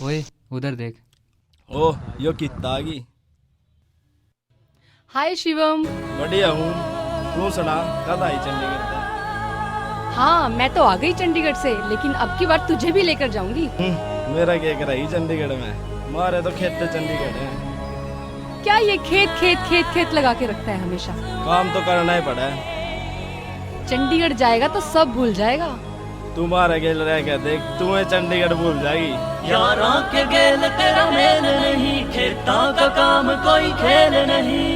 ओए उधर देख। ओह यो कितना आ गई। हाय शिवम। बढ़िया हूँ, तू सुना कब आई चंडीगढ़ से? हाँ मैं तो आ गई चंडीगढ़ से, लेकिन अब की बार तुझे भी लेकर जाऊंगी। मेरा क्या कर रही चंडीगढ़ में, मारे तो खेत चंडीगढ़ है। क्या ये खेत खेत खेत खेत लगा के रखता है हमेशा। काम तो करना ही पड़ा है। चंडीगढ़ जाएगा तो सब भूल जाएगा। तू मारे गेल रह के देख, तुम्हें चंडीगढ़ भूल जाएगी। यारा के गेल तेरा मेल नहीं, खेता का काम कोई खेल नहीं।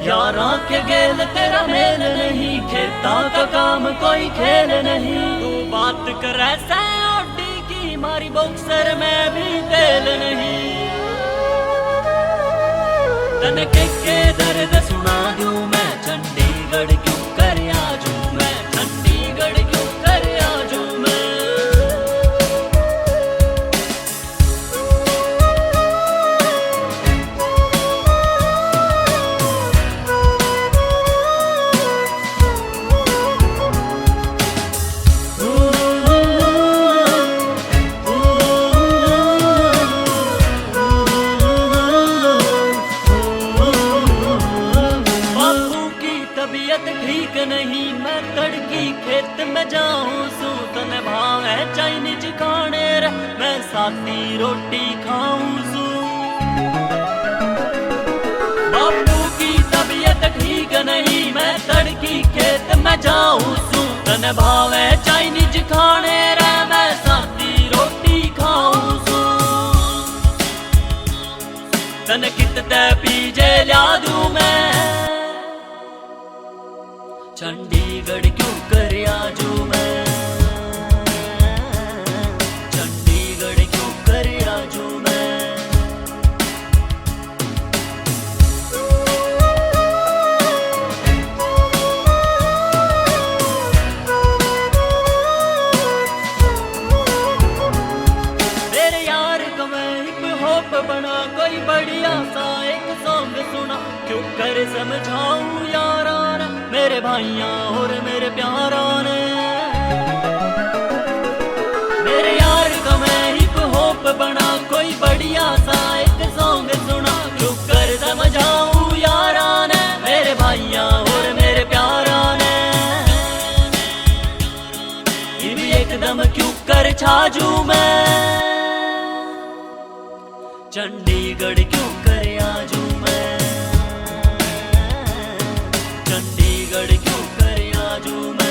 यारा के गेल तेरा मेल नहीं, खेता का काम कोई खेल नहीं। तू बात करे सैडी की, मारी बॉक्सर में भी तेल नहीं। तन के दर्द सुना दूं मैं, चंडीगढ़ क्यों कर आजू मैं, चंडीगढ़ क्यों कर आजू मैं। ठीक नहीं मैं तड़की खेत में जाऊं सूत में भाव है चाइनीज खाने रे, मैं साथी रोटी खाऊं सू। बापू की तबीयत ठीक नहीं मैं तड़की खेत में जाऊं सूत में भाव है चाइनीज खाने रे, मैं साथी रोटी खाऊं सू। तन कितने पीजे ला दूं मैं, चंडीगढ़ क्यों कर आजू मैं, चंडीगढ़ क्यों कर आजू मैं। मेरे यार को मैं हिप हॉप बना, कोई बढ़िया सा एक सॉन्ग सुना, क्यों कर समझाऊं यारा मेरे भाइयों और मेरे प्यारों ने। मेरे यार का मैं हिप हॉप बना, कोई बढ़िया सा एक सॉन्ग सुना, क्यों कर समझाऊं यारा ने मेरे भाइयों और मेरे प्यारों ने। ये भी एकदम क्यों कर छाजू मैं, चंडीगढ़ क्यों कर आजू मैं, चंडीगढ़ क्यों कर आजू मैं।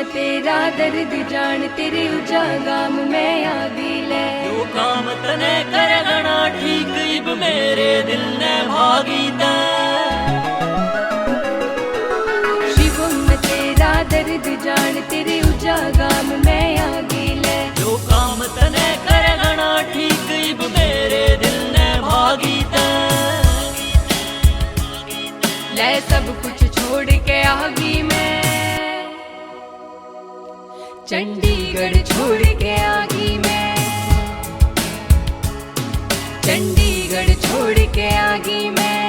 तेरा दर्द जान तेरे उजागाम में आदि ले, जो काम तने करना ठीक इब मेरे दिल ने भागी ते। शिवम तेरा दर्द जान तेरे उजागाम में आदि ले, जो काम तने करना ठीक इब मेरे दिल ने भागी ते। ले सब कुछ छोड़ के आगी मैं, चंडीगढ़ छोड़ के आगी मैं, चंडीगढ़ छोड़ के आगी मैं।